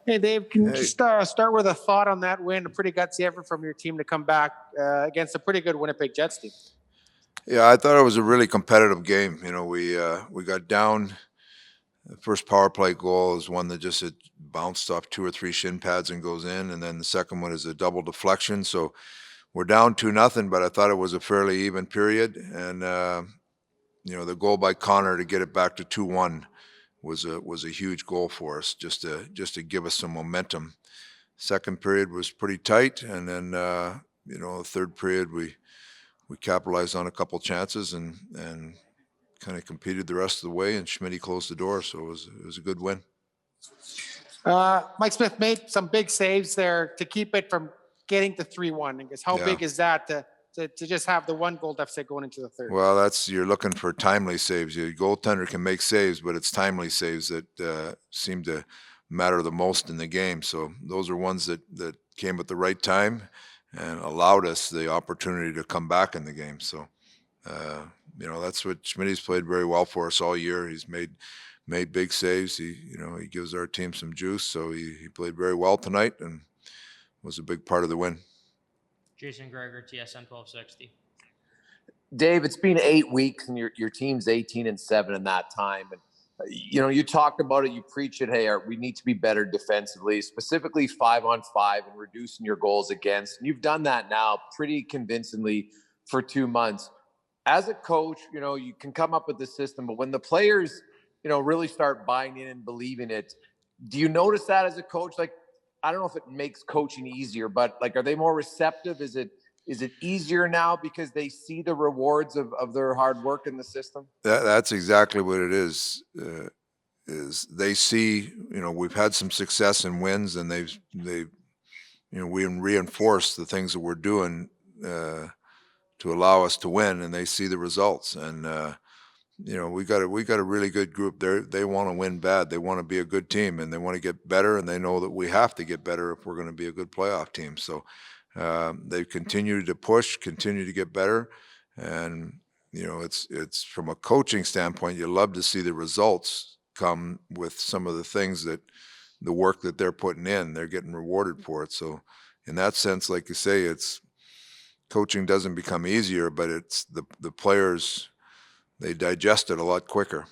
Hey, Dave, can you Hey, just start with a thought on that win? A pretty gutsy effort from your team to come back against a pretty good Winnipeg Jets team. yeah, I thought it was a really competitive game. We got down. The first power play goal is one that just had bounced off two or three shin pads and goes in, and then the second one is a double deflection. So we're down 2-0, but I thought it was a fairly even period. And the goal by Connor to get it back to 2-1 was a huge goal for us, just to give us some momentum. Second period was pretty tight, and then the third period we capitalized on a couple chances and kind of competed the rest of the way, and Schmitty closed the door, so it was a good win. Mike Smith made some big saves there to keep it from getting to 3-1. I guess how Yeah. big is that to just have the one goal deficit going into the third? Well, you're looking for timely saves. Your goaltender can make saves, but it's timely saves that seem to matter the most in the game. So those are ones that came at the right time and allowed us the opportunity to come back in the game. So that's what Schmitty's played very well for us all year. He's made big saves. He gives our team some juice. So he played very well tonight and was a big part of the win. Jason Gregor, TSN 1260. Dave, it's been 8 weeks and your team's 18-7 in that time. And you talked about it, you preach it. Hey, we need to be better defensively, specifically 5-on-5 and reducing your goals against. And you've done that now pretty convincingly for 2 months. As a coach, you can come up with the system, but when the players, really start buying in and believing it, do you notice that as a coach? Like, I don't know if it makes coaching easier, but like, are they more receptive? Is it easier now because they see the rewards of their hard work in the system? That's exactly what it is. Is they see, we've had some success and wins, and we reinforce the things that we're doing to allow us to win, and they see the results. And we got a really good group. They want to win bad. They want to be a good team, and they want to get better. And they know that we have to get better if we're going to be a good playoff team. So they've continued to push, continue to get better, and it's from a coaching standpoint, you love to see the results come with some of the things that the work that they're putting in. They're getting rewarded for it. So in that sense, like you say, it's coaching doesn't become easier, but it's the players, they digest it a lot quicker.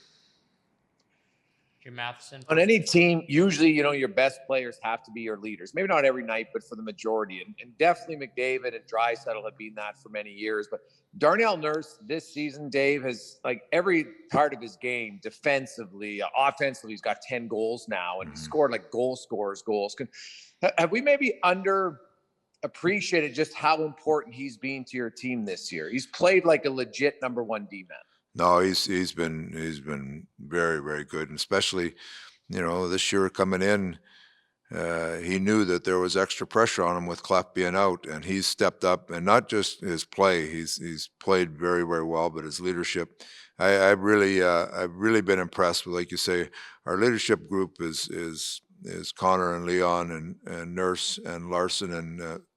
Jim Matheson. On any team, usually, your best players have to be your leaders. Maybe not every night, but for the majority. And definitely McDavid and Draisaitl have been that for many years. But Darnell Nurse this season, Dave, has like every part of his game, defensively, offensively, he's got 10 goals now, and he scored like goal scorers goals. Have we maybe underappreciated just how important he's been to your team this year? He's played like a legit number one D-man. No, he's been very, very good, and especially, this year coming in, he knew that there was extra pressure on him with Clef being out, and he's stepped up, and not just his play. He's played very, very well, but his leadership. I've really been impressed with, like you say, our leadership group is Connor and Leon and Nurse and Larson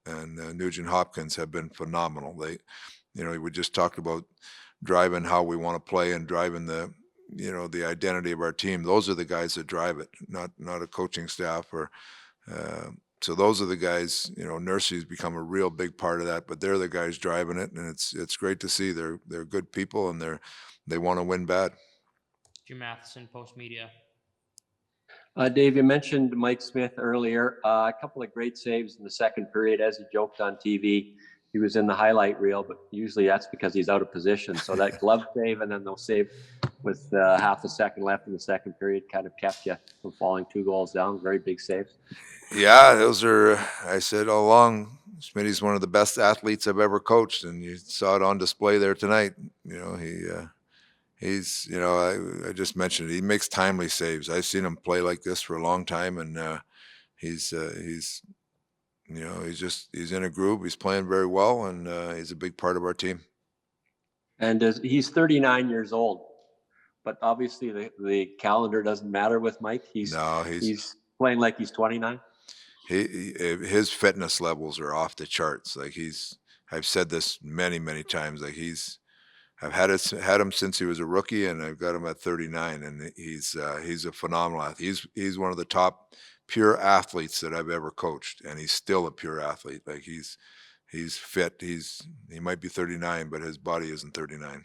and Nugent Hopkins have been phenomenal. We just talked about driving how we want to play and driving the identity of our team. Those are the guys that drive it, not a coaching staff so those are the guys. Nurse's become a real big part of that, but they're the guys driving it, and it's great to see. They're good people, and they want to win bad. Jim Matheson, Post Media. Dave, you mentioned Mike Smith earlier. A couple of great saves in the second period, as he joked on TV. He was in the highlight reel, but usually that's because he's out of position. So that glove save and then those save with half a second left in the second period kind of kept you from falling 2 goals down. Very big saves. I said all along, Smitty's one of the best athletes I've ever coached, and you saw it on display there tonight. He's I just mentioned it. He makes timely saves. I've seen him play like this for a long time, and he's in a groove. He's playing very well, and he's a big part of our team. And he's 39 years old, but obviously the calendar doesn't matter with Mike. He's playing like he's 29. His fitness levels are off the charts. Like I've said this many, many times. Like I've had him since he was a rookie, and I've got him at 39, and he's a phenomenal athlete. He's one of the top pure athletes that I've ever coached, and he's still a pure athlete. Like he's fit. He might be 39, but his body isn't 39.